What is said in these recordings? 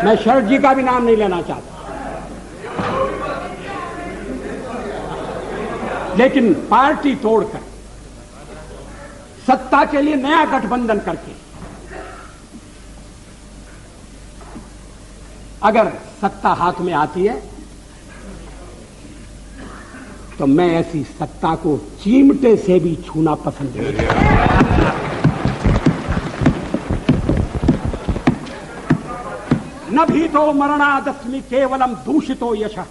मैं शरद जी का भी नाम नहीं लेना चाहता, लेकिन पार्टी तोड़कर सत्ता के लिए नया गठबंधन करके अगर सत्ता हाथ में आती है तो मैं ऐसी सत्ता को चिमटे से भी छूना पसंद नहीं करता। न भी तो मरणादस्मि केवलम दूषितो यशः।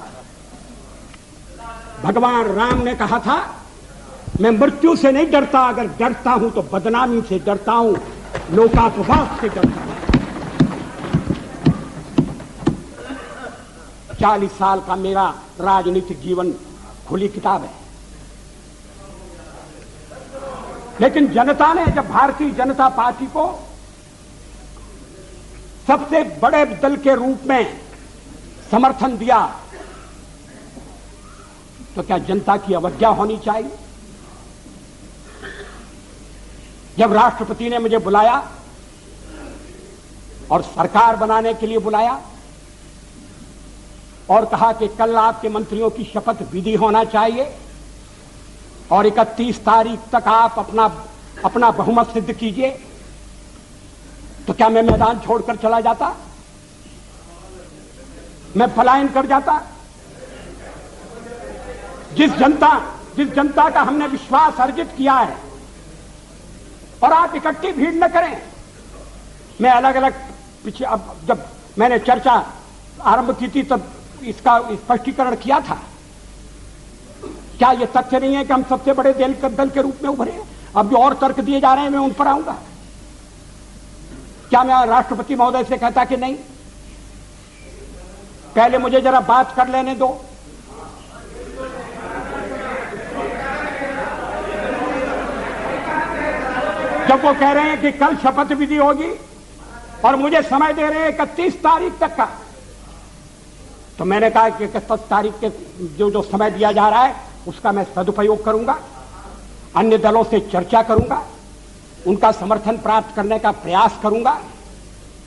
भगवान राम ने कहा था मैं मृत्यु से नहीं डरता, अगर डरता हूं तो बदनामी से डरता हूं, लोकापवाद से डरता हूं। 40 साल का मेरा राजनीतिक जीवन खुली किताब है, लेकिन जनता ने जब भारतीय जनता पार्टी को सबसे बड़े दल के रूप में समर्थन दिया तो क्या जनता की अवज्ञा होनी चाहिए? जब राष्ट्रपति ने मुझे बुलाया और सरकार बनाने के लिए बुलाया और कहा कि कल आपके मंत्रियों की शपथ विधि होना चाहिए और 31 तारीख तक आप अपना बहुमत सिद्ध कीजिए, तो क्या मैं मैदान छोड़कर चला जाता? मैं पलायन कर जाता? जिस जनता का हमने विश्वास अर्जित किया है और आप इकट्ठी भीड़ न करें। मैं अलग अलग पीछे अब जब मैंने चर्चा आरंभ की थी तब इसका स्पष्टीकरण किया था। क्या यह तथ्य नहीं है कि हम सबसे बड़े दल के रूप में उभरे हैं? अब जो और तर्क दिए जा रहे हैं मैं उन पर आऊंगा। क्या मैं राष्ट्रपति महोदय से कहता कि नहीं, पहले मुझे जरा बात कर लेने दो, जब वो कह रहे हैं कि कल शपथ विधि होगी और मुझे समय दे रहे हैं 31 तारीख तक का, तो मैंने कहा कि 31 तारीख के जो समय दिया जा रहा है उसका मैं सदुपयोग करूंगा, अन्य दलों से चर्चा करूंगा, उनका समर्थन प्राप्त करने का प्रयास करूंगा,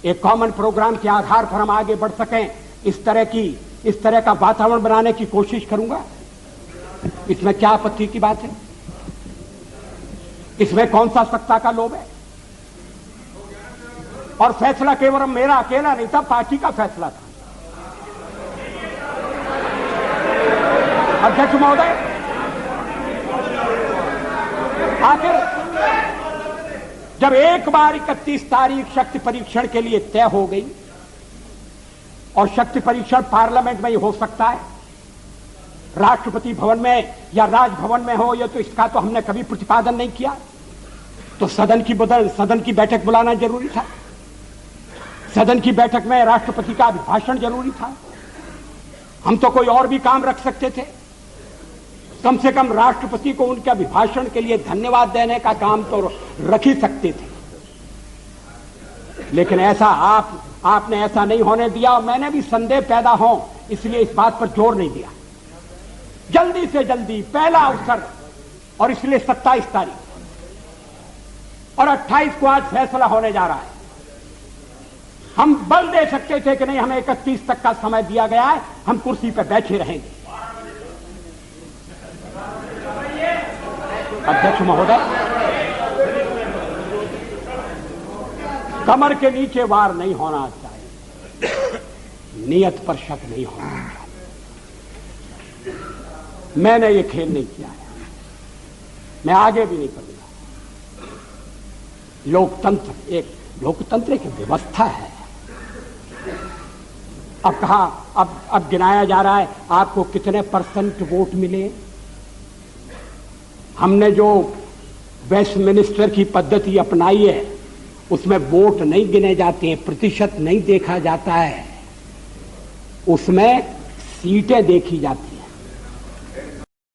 एक कॉमन प्रोग्राम के आधार पर हम आगे बढ़ सकें, इस तरह का वातावरण बनाने की कोशिश करूंगा। इसमें क्या आपत्ति की बात है? इसमें कौन सा सत्ता का लोभ है? और फैसला केवल मेरा अकेला नहीं था, पार्टी का फैसला था। अध्यक्ष महोदय, आखिर जब एक बार 31 तारीख शक्ति परीक्षण के लिए तय हो गई और शक्ति परीक्षण पार्लियामेंट में ही हो सकता है, राष्ट्रपति भवन में या राजभवन में हो, या तो इसका तो हमने कभी प्रतिपादन नहीं किया, तो सदन की बैठक बुलाना जरूरी था। सदन की बैठक में राष्ट्रपति का अभिभाषण जरूरी था। हम तो कोई और भी काम रख सकते थे, कम से कम राष्ट्रपति को उनके अभिभाषण के लिए धन्यवाद देने का काम तो रख ही सकते थे। लेकिन ऐसा आपने ऐसा नहीं होने दिया और मैंने भी संदेह पैदा हो इसलिए इस बात पर जोर नहीं दिया। जल्दी से जल्दी पहला अवसर, और इसलिए 27 तारीख और 28 को आज फैसला होने जा रहा है। हम बल दे सकते थे कि नहीं, हमें 31 तक का समय दिया गया है, हम कुर्सी पर बैठे रहेंगे। अध्यक्ष महोदय, कमर के नीचे वार नहीं होना चाहिए, नियत पर शक नहीं होना चाहिए। मैंने ये खेल नहीं किया है, मैं आगे भी नहीं करूंगा। लोकतंत्र एक व्यवस्था है। अब कहा, अब गिनाया जा रहा है आपको कितने % वोट मिले। हमने जो वेस्टमिनिस्टर की पद्धति अपनाई है उसमें वोट नहीं गिने जाते हैं, प्रतिशत नहीं देखा जाता है, उसमें सीटें देखी जाती हैं।